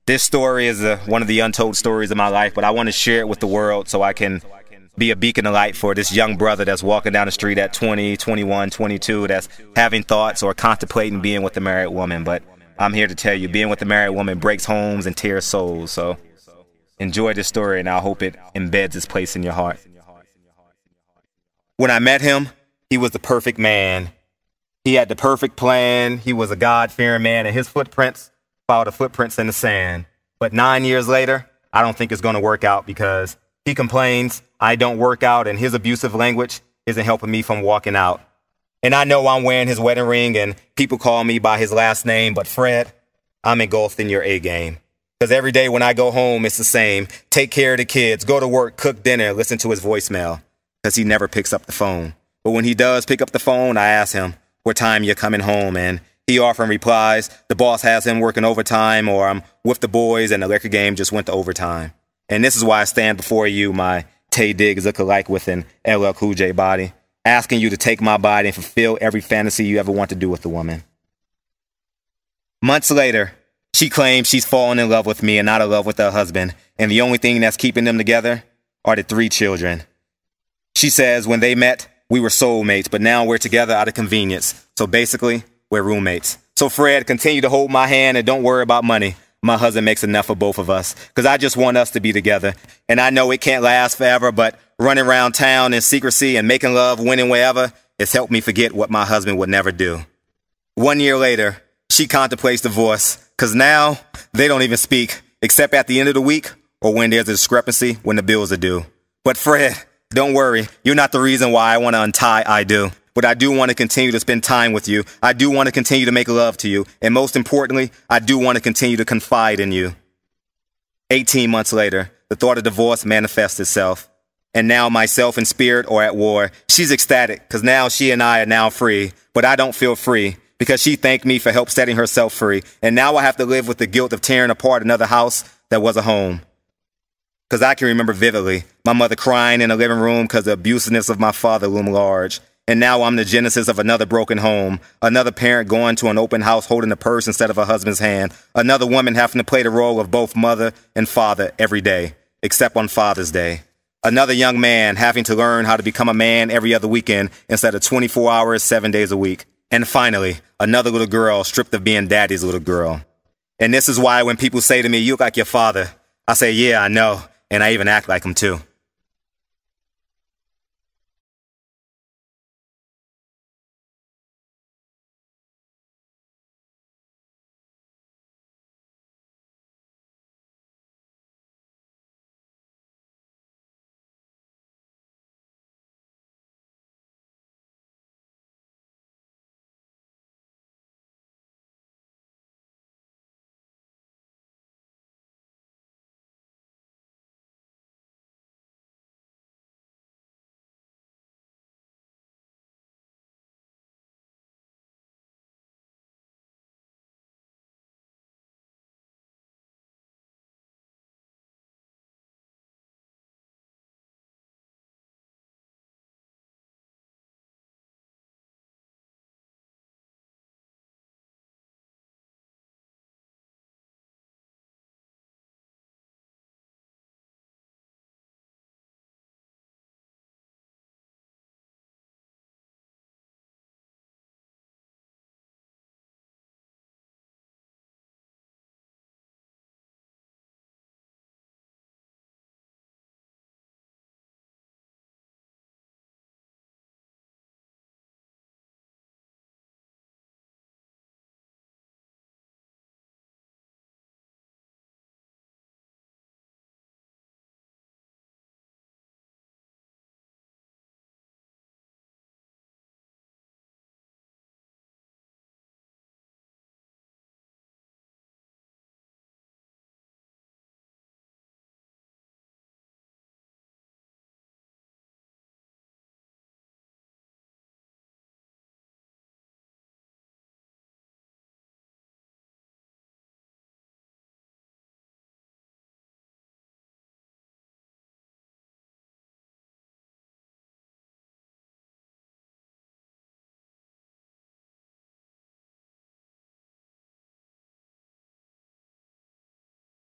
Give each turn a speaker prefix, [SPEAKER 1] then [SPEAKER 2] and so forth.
[SPEAKER 1] This story is one of the untold stories of my life, but I want to share it with the world so I can be a beacon of light for this young brother that's walking down the street at 20, 21, 22, that's having thoughts or contemplating being with a married woman. But I'm here to tell you, being with a married woman breaks homes and tears souls. So enjoy this story, and I hope it embeds its place in your heart. When I met him, he was the perfect man. He had the perfect plan. He was a God-fearing man, and his footprints followed the footprints in the sand. But 9 years later, I don't think it's going to work out because he complains I don't work out, and his abusive language isn't helping me from walking out. And I know I'm wearing his wedding ring, and people call me by his last name, but Fred, I'm engulfed in your A game. Because every day when I go home, it's the same. Take care of the kids, go to work, cook dinner, listen to his voicemail. Because he never picks up the phone. But when he does pick up the phone, I ask him, what time you're coming home? And he often replies, the boss has him working overtime, or I'm with the boys and the liquor game just went to overtime. And this is why I stand before you, my Taye Diggs look-alike with an LL Cool J body, asking you to take my body and fulfill every fantasy you ever want to do with a woman. Months later, she claims she's fallen in love with me and not in love with her husband, and the only thing that's keeping them together are the 3 children. She says when they met, we were soulmates, but now we're together out of convenience. So basically, we're roommates. So Fred, continue to hold my hand and don't worry about money. My husband makes enough for both of us, because I just want us to be together. And I know it can't last forever, but running around town in secrecy and making love, winning wherever, it's helped me forget what my husband would never do. 1 year later, she contemplates divorce, because now they don't even speak, except at the end of the week or when there's a discrepancy when the bills are due. But Fred, don't worry, you're not the reason why I want to untie I do. But I do want to continue to spend time with you. I do want to continue to make love to you. And most importantly, I do want to continue to confide in you. 18 months later, the thought of divorce manifests itself. And now myself and spirit are at war. She's ecstatic because now she and I are now free. But I don't feel free because she thanked me for help setting herself free. And now I have to live with the guilt of tearing apart another house that was a home. Because I can remember vividly my mother crying in the living room because the abusiveness of my father loomed large. And now I'm the genesis of another broken home, another parent going to an open house holding a purse instead of a husband's hand, another woman having to play the role of both mother and father every day, except on Father's Day. Another young man having to learn how to become a man every other weekend instead of 24 hours, 7 days a week. And finally, another little girl stripped of being daddy's little girl. And this is why when people say to me, you look like your father, I say, yeah, I know, and I even act like him too.